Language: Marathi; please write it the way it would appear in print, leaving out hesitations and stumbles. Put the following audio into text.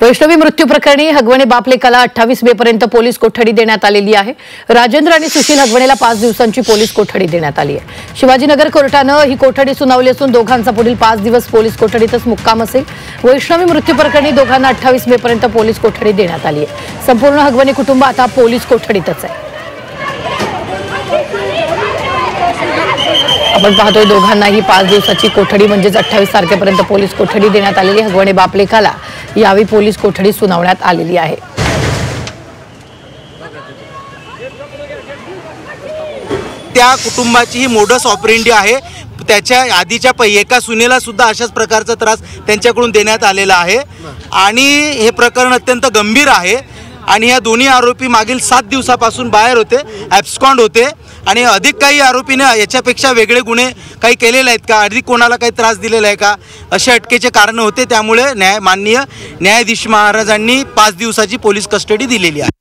वैष्णवी मृत्यू प्रकरणी हगवणे बापलेकाला 28 मे पर्यंत पोलीस कोठडी देण्यात आलेली आहे। राजेंद्र आणि सुशील हगवणेला 5 दिवसांची पोलीस कोठडी देण्यात आली आहे। शिवाजीनगर कोर्टानं ही कोठडी सुनावली असून दोघांचा पुढील 5 दिवस पोलीस कोठडीतच मुक्काम असेल। वैष्णवी मृत्यू प्रकरणी दोघांना 28 मे पर्यंत पोलीस कोठडी देण्यात आली आहे। संपूर्ण हगवणे कुटुंब आता पोलीस कोठडीतच आहे। आपण पाहतोय दोघांनाही 5 दिवसाची कोठडी म्हणजे 28 तारखेपर्यंत पोलीस कोठडी देण्यात आलेली। हगवणे बापलेकाला यावेळी पोलीस कोठडी सुनावण्यात आलेली आहे। त्या कुटुंबाची ही मोडस ऑपरेंडी आहे। त्याच्या आधीच्या एका सुनेला सुद्धा अशाच प्रकारचा त्रास त्यांच्याकडून देण्यात आलेला आहे आणि हे प्रकरण अत्यंत गंभीर आहे। आणि या दोन्ही आरोपी मागील 7 दिवसापासून बाहेर होते, ॲब्स्कॉन्ड होते आणि अधिक काही आरोपीने याच्यापेक्षा वेगळे गुन्हे काही केलेले आहेत का, अधिक कोणाला काही त्रास दिलेला आहे का, असे अटकेचे कारण होते। त्यामुळे माननीय न्यायाधीश महाराजांनी 5 दिवसाची पोलीस कस्टडी दिलेली आहे।